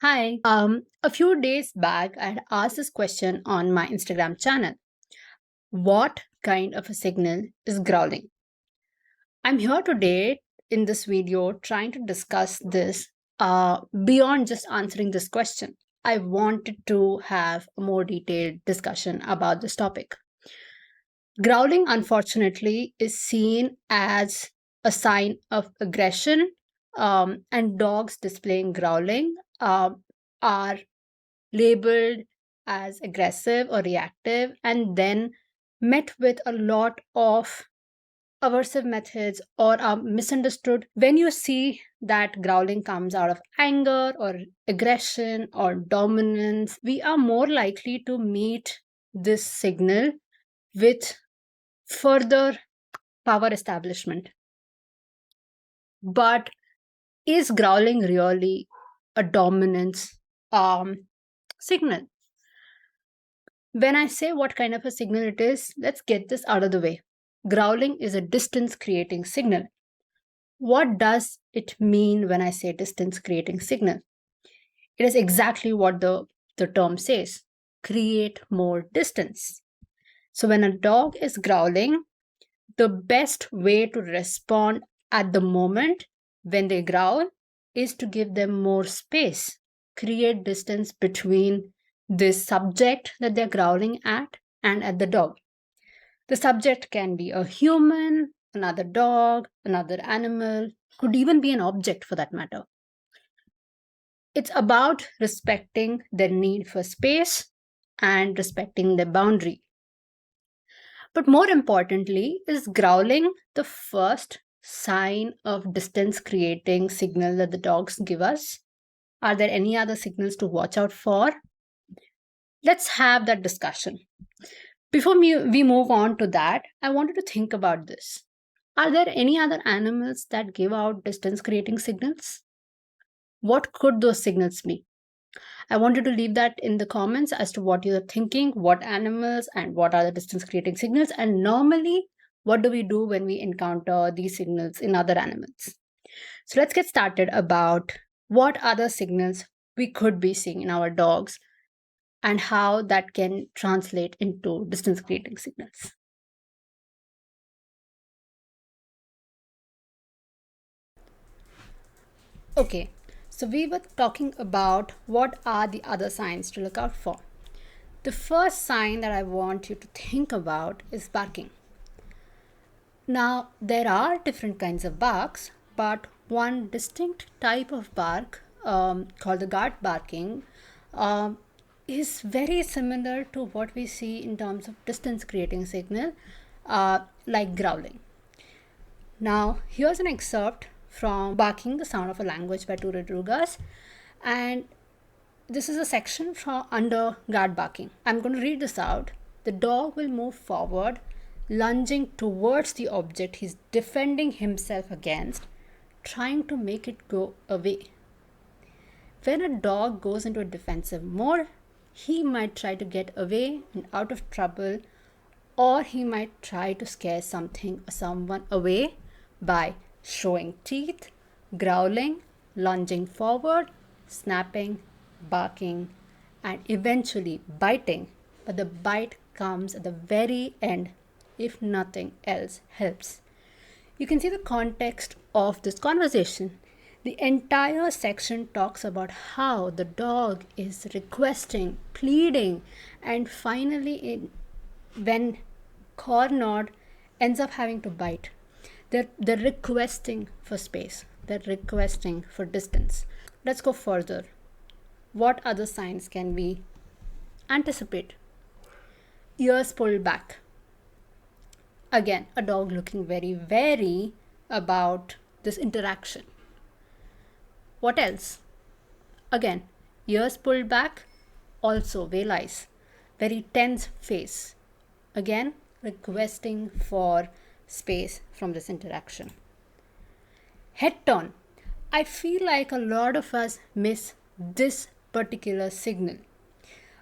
Hi. A few days back, I had asked this question on my Instagram channel. What kind of a signal is growling? I'm here today in this video trying to discuss this beyond just answering this question. I wanted to have a more detailed discussion about this topic. Growling, unfortunately, is seen as a sign of aggression, and dogs displaying growling are labeled as aggressive or reactive and then met with a lot of aversive methods or are misunderstood. When you see that growling comes out of anger or aggression or dominance, we are more likely to meet this signal with further power establishment. But is growling really a dominance signal? When I say what kind of a signal it is, let's get this out of the way. Growling is a distance creating signal. What does it mean when I say distance creating signal? It is exactly what the term says, create more distance. So when a dog is growling, the best way to respond at the moment when they growl is to give them more space, create distance between this subject that they're growling at and at the dog. The subject can be a human, another dog, another animal, could even be an object for that matter. It's about respecting their need for space and respecting their boundary. But more importantly, is growling the first sign of distance creating signal that the dogs give us? Are there any other signals to watch out for? Let's have that discussion. Before we move on to that, I wanted to think about this. Are there any other animals that give out distance creating signals? What could those signals be? I wanted to leave that in the comments as to what you're thinking, what animals and what are the distance creating signals, and normally, what do we do when we encounter these signals in other animals? So let's get started about what other signals we could be seeing in our dogs and how that can translate into distance creating signals. Okay, so we were talking about what are the other signs to look out for. The first sign that I want you to think about is barking. Now, there are different kinds of barks, but one distinct type of bark called the guard barking um, is very similar to what we see in terms of distance creating signal, like growling. Now, here's an excerpt from Barking the Sound of a Language by Ture Drugas, and this is a section from under guard barking. I'm going to read this out. The dog will move forward, lunging towards the object he's defending himself against, trying to make it go away. When a dog goes into a defensive mode, he might try to get away and out of trouble, or he might try to scare something or someone away by showing teeth, growling, lunging forward, snapping, barking, and eventually biting. But the bite comes at the very end if nothing else helps. You can see the context of this conversation. The entire section talks about how the dog is requesting, pleading, and finally, when cornered, ends up having to bite. They're requesting for space, they're requesting for distance. Let's go further. What other signs can we anticipate? Ears pulled back. Again, a dog looking very wary about this interaction. What else? Again, ears pulled back, also veil eyes, very tense face. Again, requesting for space from this interaction. Head turn. I feel like a lot of us miss this particular signal.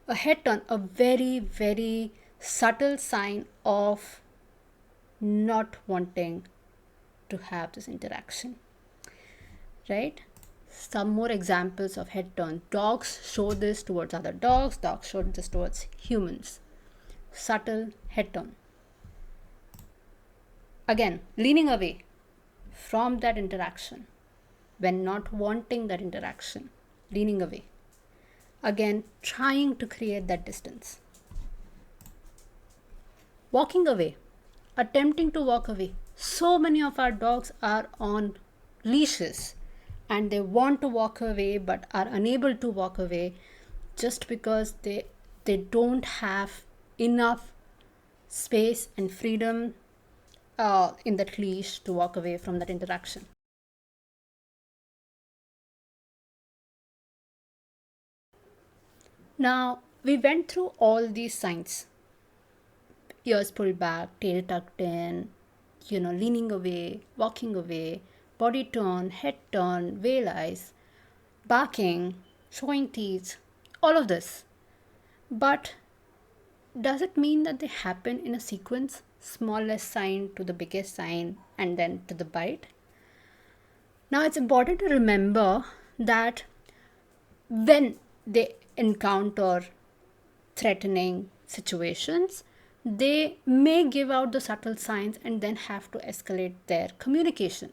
A head turn, a very, very subtle sign of not wanting to have this interaction, right? some more examples of head turn. Dogs show this towards other dogs, dogs show this towards humans. Subtle head turn. Again, leaning away from that interaction when not wanting that interaction, leaning away. Again, trying to create that distance. Walking away, attempting to walk away. So many of our dogs are on leashes and they want to walk away but are unable to walk away just because they don't have enough space and freedom in that leash to walk away from that interaction. Now, we went through all these signs: ears pulled back, tail tucked in, leaning away, walking away, body turn, head turn, veil eyes, barking, showing teeth, all of this. But does it mean that they happen in a sequence? Smallest sign to the biggest sign and then to the bite? Now, it's important to remember that when they encounter threatening situations, they may give out the subtle signs and then have to escalate their communication.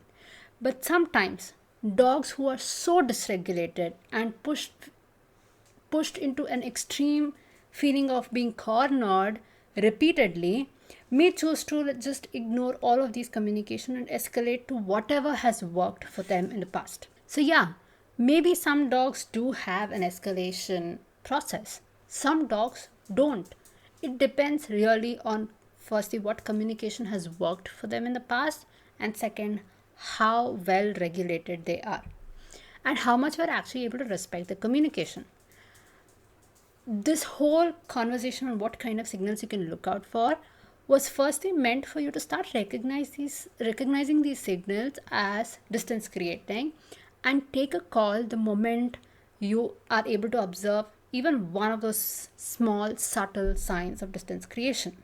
But sometimes dogs who are so dysregulated and pushed into an extreme feeling of being cornered repeatedly may choose to just ignore all of these communication and escalate to whatever has worked for them in the past. So yeah, maybe some dogs do have an escalation process. Some dogs don't. It depends really on, firstly, what communication has worked for them in the past, and second, how well regulated they are and how much we're actually able to respect the communication. This whole conversation on what kind of signals you can look out for was firstly meant for you to start recognizing these signals as distance creating and take a call the moment you are able to observe even one of those small subtle signs of distance creation.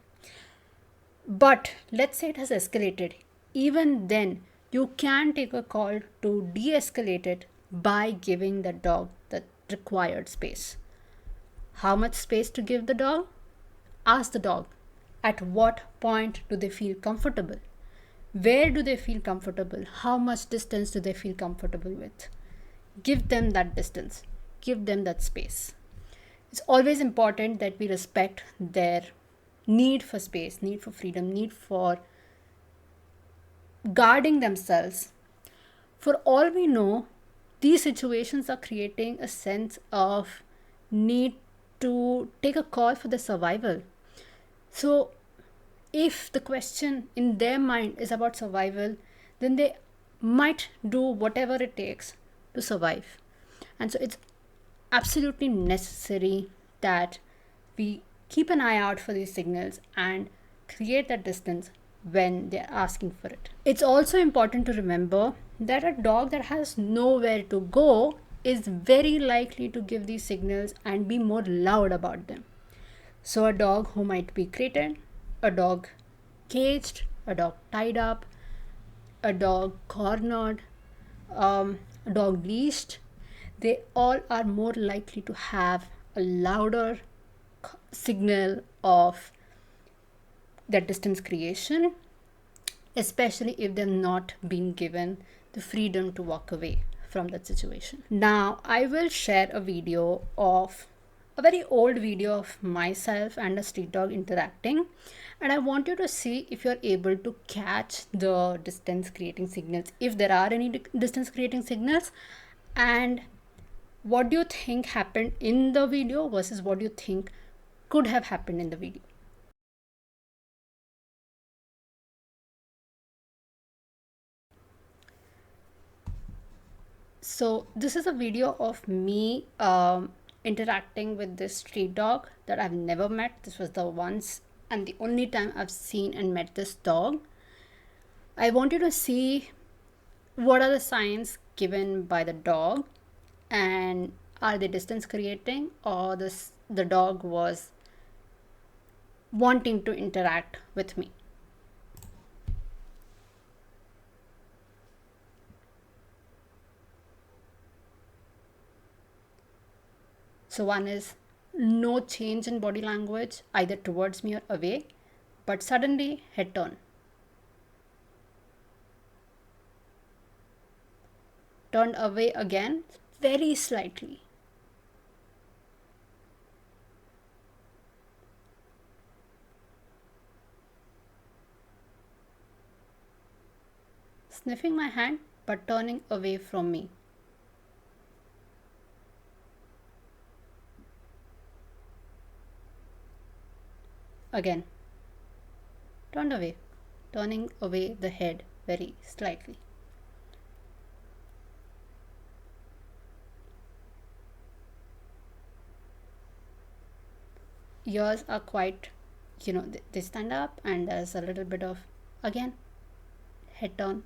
But let's say it has escalated. Even then, you can take a call to de-escalate it by giving the dog the required space. How much space to give the dog? Ask the dog. At what point do they feel comfortable? Where do they feel comfortable? How much distance do they feel comfortable with? Give them that distance. Give them that space. It's always important that we respect their need for space, need for freedom, need for guarding themselves. For all we know, these situations are creating a sense of need to take a call for their survival. So if the question in their mind is about survival, then they might do whatever it takes to survive. And so it's absolutely necessary that we keep an eye out for these signals and create that distance when they're asking for it. It's also important to remember that a dog that has nowhere to go is very likely to give these signals and be more loud about them. So a dog who might be crated, a dog caged, a dog tied up, a dog cornered, a dog leashed, they all are more likely to have a louder signal of that distance creation, especially if they've not been given the freedom to walk away from that situation. Now, I will share a very old video of myself and a street dog interacting, and I want you to see if you're able to catch the distance creating signals, if there are any distance creating signals, and what do you think happened in the video versus what do you think could have happened in the video. So this is a video of me interacting with this street dog that I've never met. This was the once and the only time I've seen and met this dog. I want you to see what are the signs given by the dog, and are they distance creating, or the dog was wanting to interact with me. So one is no change in body language, either towards me or away, but suddenly head turn. Turned away again, very slightly. Sniffing my hand, but turning away from me. Again, turned away, turning away the head very slightly. Ears are quite, they stand up, and there's a little bit of, again, head turn.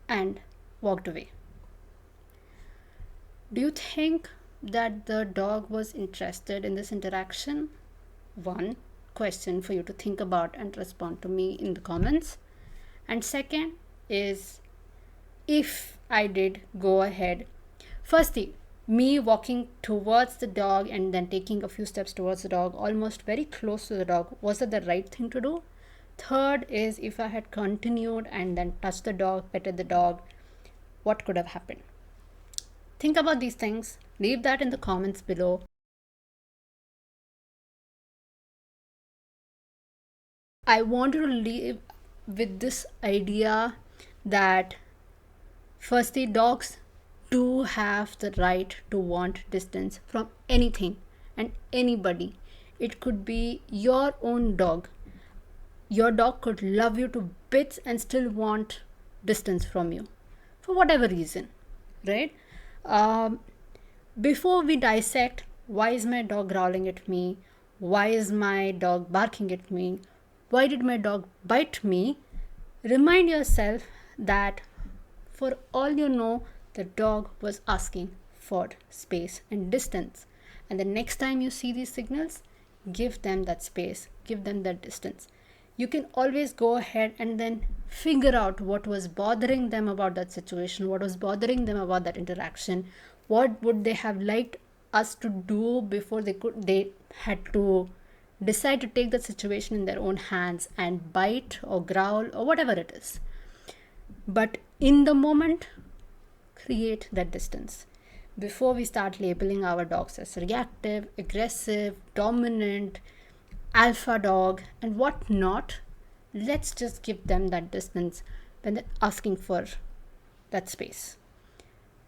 And walked away. Do you think that the dog was interested in this interaction? One question for you to think about and respond to me in the comments. And second is, if I did go ahead, firstly, me walking towards the dog and then taking a few steps towards the dog, almost very close to the dog, was it the right thing to do? Third is, if I had continued and then touched the dog, petted the dog, what could have happened? Think about these things. Leave that in the comments below. I want to leave with this idea that firstly, dogs do have the right to want distance from anything and anybody. It could be your own dog. Your dog could love you to bits and still want distance from you for whatever reason, right? Before we dissect, why is my dog growling at me? Why is my dog barking at me? Why did my dog bite me? Remind yourself that for all you know, the dog was asking for space and distance. And the next time you see these signals, give them that space, give them that distance. You can always go ahead and then figure out what was bothering them about that situation, what was bothering them about that interaction, what would they have liked us to do before they had to decide to take the situation in their own hands and bite or growl or whatever it is. But in the moment, create that distance. Before we start labeling our dogs as reactive, aggressive, dominant, alpha dog, and what not, let's just give them that distance when they're asking for that space.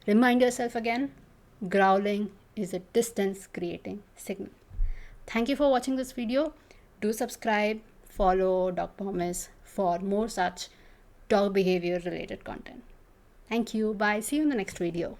Remind yourself again, growling is a distance creating signal. Thank you for watching this video. Do subscribe, follow Dog Promise for more such dog behavior related content. Thank you. Bye. See you in the next video.